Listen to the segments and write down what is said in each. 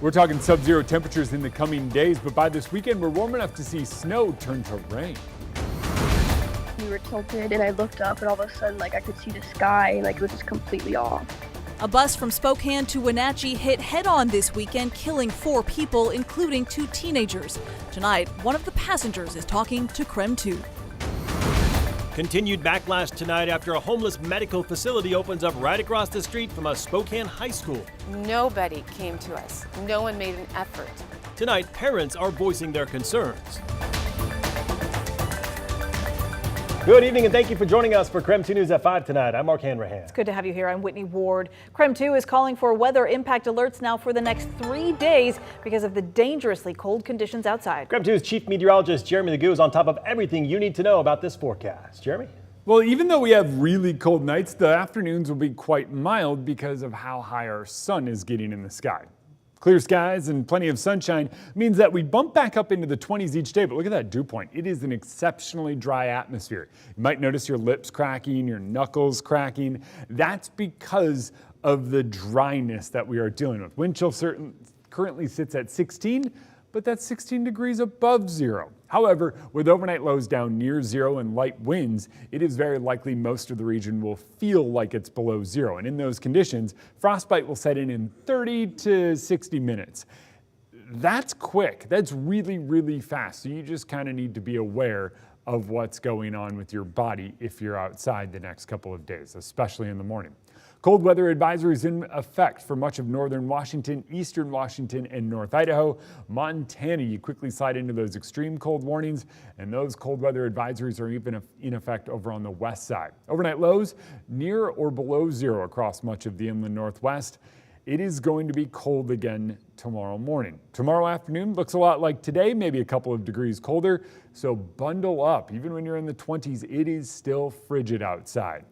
We're talking sub-zero temperatures in the coming days, but by this weekend, we're warm enough to see snow turn to rain. We were tilted and I looked up and all of a sudden I could see the sky and it was just completely off. A bus from Spokane to Wenatchee hit head-on this weekend, killing 4 people, including 2 teenagers. Tonight, one of the passengers is talking to KREM 2. Continued backlash tonight after a homeless medical facility opens up right across the street from a Spokane high school. Nobody came to us. No one made an effort. Tonight, parents are voicing their concerns. Good evening and thank you for joining us for KREM 2 News at 5 tonight. I'm Mark Hanrahan. It's good to have you here. I'm Whitney Ward. KREM 2 is calling for weather impact alerts now for the next 3 days because of the dangerously cold conditions outside. KREM 2's Chief Meteorologist Jeremy Legoo is on top of everything you need to know about this forecast. Jeremy? Well, even though we have really cold nights, the afternoons will be quite mild because of how high our sun is getting in the sky. Clear skies and plenty of sunshine means that we bump back up into the 20s each day. But look at that dew point. It is an exceptionally dry atmosphere. You might notice your lips cracking, your knuckles cracking. That's because of the dryness that we are dealing with. Wind chill currently sits at 16, but that's 16 degrees above zero. However, with overnight lows down near zero and light winds, it is very likely most of the region will feel like it's below zero. And in those conditions, frostbite will set in 30 to 60 minutes. That's quick. That's really, really fast. So you just kind of need to be aware of what's going on with your body if you're outside the next couple of days, especially in the morning. Cold weather advisories in effect for much of northern Washington, eastern Washington, and North Idaho. Montana, you quickly slide into those extreme cold warnings, and those cold weather advisories are even in effect over on the west side. Overnight lows near or below zero across much of the inland northwest. It is going to be cold again tomorrow morning. Tomorrow afternoon looks a lot like today, maybe a couple of degrees colder, so bundle up. Even when you're in the 20s, it is still frigid outside.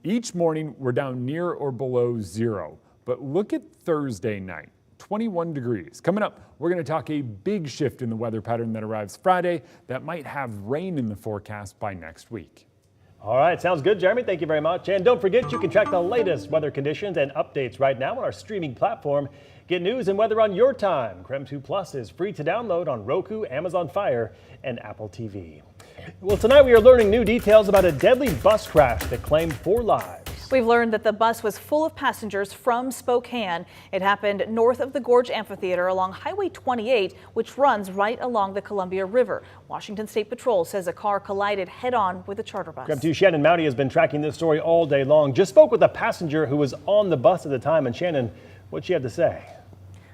Each morning, we're down near or below zero. But look at Thursday night, 21 degrees. Coming up, we're going to talk a big shift in the weather pattern that arrives Friday that might have rain in the forecast by next week. All right, sounds good, Jeremy. Thank you very much. And don't forget, you can track the latest weather conditions and updates right now on our streaming platform. Get news and weather on your time. KREM 2 Plus is free to download on Roku, Amazon Fire, and Apple TV. Well, tonight we are learning new details about a deadly bus crash that claimed 4 lives. We've learned that the bus was full of passengers from Spokane. It happened north of the Gorge Amphitheater along Highway 28, which runs right along the Columbia River. Washington State Patrol says a car collided head-on with a charter bus. KREM 2 Shannon Mounty has been tracking this story all day long. Just spoke with a passenger who was on the bus at the time. And Shannon, what'd she have to say?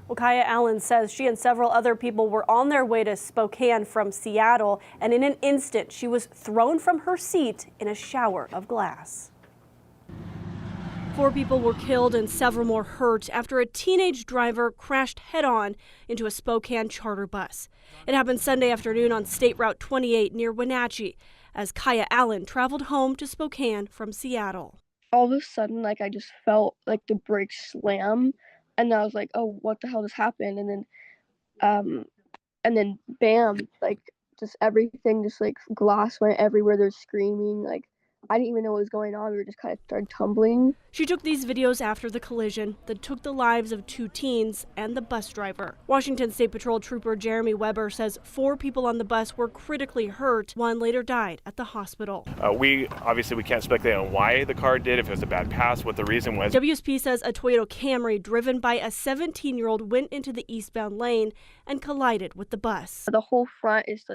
Well, Kaya Allen says she and several other people were on their way to Spokane from Seattle, and in an instant, she was thrown from her seat in a shower of glass. 4 people were killed and several more hurt after a teenage driver crashed head-on into a Spokane charter bus. It happened Sunday afternoon on State Route 28 near Wenatchee, as Kaya Allen traveled home to Spokane from Seattle. All of a sudden, I just felt the brakes slam. And I was like, oh, what the hell just happened? And then bam, just everything, glass went everywhere. There's screaming. I didn't even know what was going on. We were just kind of started tumbling. She took these videos after the collision that took the lives of 2 teens and the bus driver. Washington State Patrol Trooper Jeremy Weber says 4 people on the bus were critically hurt. 1 later died at the hospital. We can't speculate on why the car did, if it was a bad pass, what the reason was. WSP says a Toyota Camry driven by a 17-year-old went into the eastbound lane and collided with the bus. The whole front is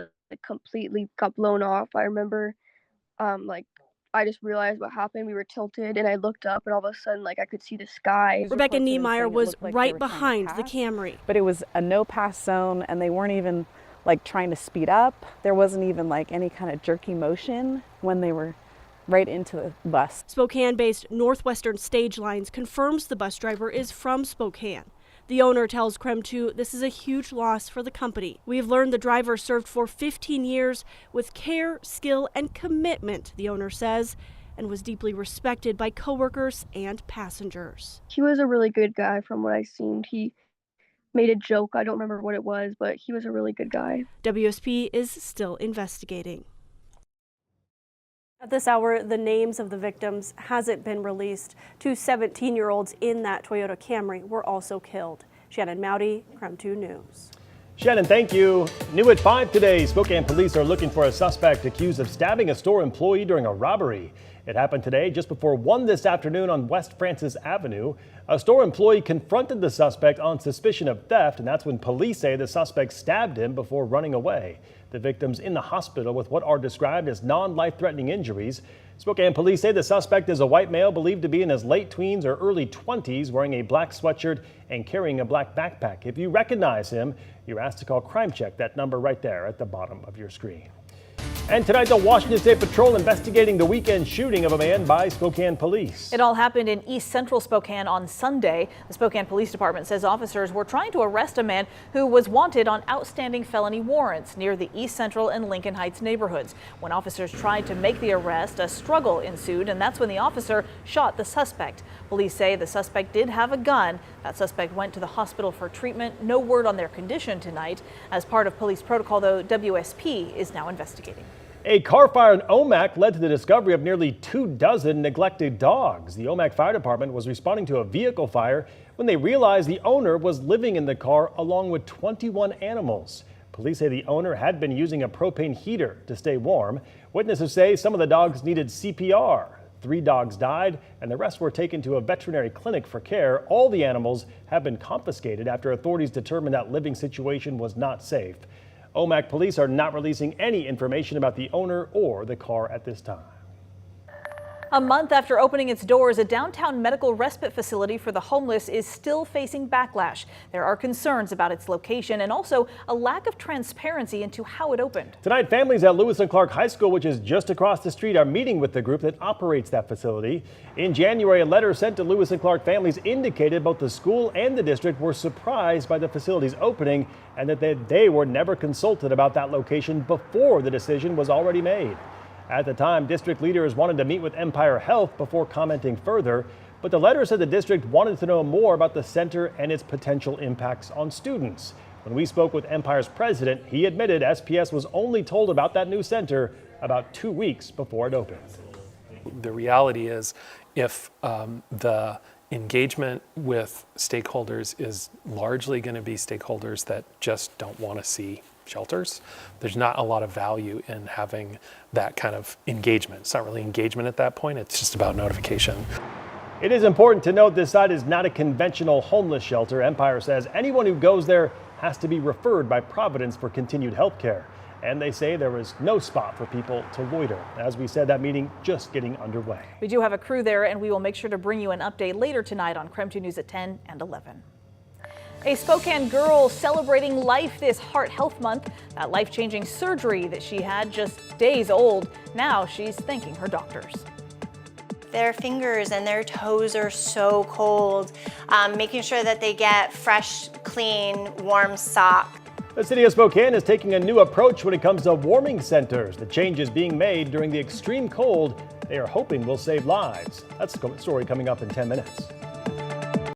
completely got blown off. I remember I just realized what happened. We were tilted and I looked up and all of a sudden I could see the sky. Rebecca Niemeyer was right behind the Camry. But it was a no pass zone and they weren't even trying to speed up. There wasn't even any kind of jerky motion when they were right into the bus. Spokane-based Northwestern Stage Lines confirms the bus driver is from Spokane. The owner tells KREM 2 this is a huge loss for the company. We have learned the driver served for 15 years with care, skill, and commitment, the owner says, and was deeply respected by coworkers and passengers. He was a really good guy from what I seen. He made a joke. I don't remember what it was, but he was a really good guy. WSP is still investigating. At this hour, the names of the victims hasn't been released. 2 17-year-olds in that Toyota Camry were also killed. Shannon Mowdy, KREM 2 News. Shannon, thank you. New at 5 today, Spokane police are looking for a suspect accused of stabbing a store employee during a robbery. It happened today just before 1 this afternoon on West Francis Avenue. A store employee confronted the suspect on suspicion of theft, and that's when police say the suspect stabbed him before running away. The victim's in the hospital with what are described as non-life-threatening injuries. Spokane police say the suspect is a white male believed to be in his late teens or early 20s, wearing a black sweatshirt and carrying a black backpack. If you recognize him, you're asked to call Crime Check, that number right there at the bottom of your screen. And tonight, the Washington State Patrol investigating the weekend shooting of a man by Spokane police. It all happened in East Central Spokane on Sunday. The Spokane Police Department says officers were trying to arrest a man who was wanted on outstanding felony warrants near the East Central and Lincoln Heights neighborhoods. When officers tried to make the arrest, a struggle ensued, and that's when the officer shot the suspect. Police say the suspect did have a gun. That suspect went to the hospital for treatment. No word on their condition tonight. As part of police protocol, though, WSP is now investigating. A car fire in Omak led to the discovery of nearly 24 neglected dogs. The Omak Fire Department was responding to a vehicle fire when they realized the owner was living in the car along with 21 animals. Police say the owner had been using a propane heater to stay warm. Witnesses say some of the dogs needed CPR. 3 dogs died, and the rest were taken to a veterinary clinic for care. All the animals have been confiscated after authorities determined that living situation was not safe. Omak police are not releasing any information about the owner or the car at this time. A month after opening its doors, a downtown medical respite facility for the homeless is still facing backlash. There are concerns about its location and also a lack of transparency into how it opened. Tonight, families at Lewis and Clark High School, which is just across the street, are meeting with the group that operates that facility. In January, a letter sent to Lewis and Clark families indicated both the school and the district were surprised by the facility's opening and that they were never consulted about that location before the decision was already made. At the time, district leaders wanted to meet with Empire Health before commenting further, but the letter said the district wanted to know more about the center and its potential impacts on students. When we spoke with Empire's president, he admitted SPS was only told about that new center about 2 weeks before it opened. The reality is, if the engagement with stakeholders is largely going to be stakeholders that just don't want to see shelters, there's not a lot of value in having that kind of engagement. It's not really engagement at that point, it's just about notification. It is important to note this site is not a conventional homeless shelter. Empire says anyone who goes there has to be referred by Providence for continued health care. And they say there is no spot for people to loiter. As we said, that meeting just getting underway. We do have a crew there, and we will make sure to bring you an update later tonight on KREM 2 News at 10 and 11. A Spokane girl celebrating life this Heart Health Month. That life-changing surgery that she had just days old. Now she's thanking her doctors. Their fingers and their toes are so cold. Making sure that they get fresh, clean, warm socks. The city of Spokane is taking a new approach when it comes to warming centers. The changes being made during the extreme cold they are hoping will save lives. That's the story coming up in 10 minutes.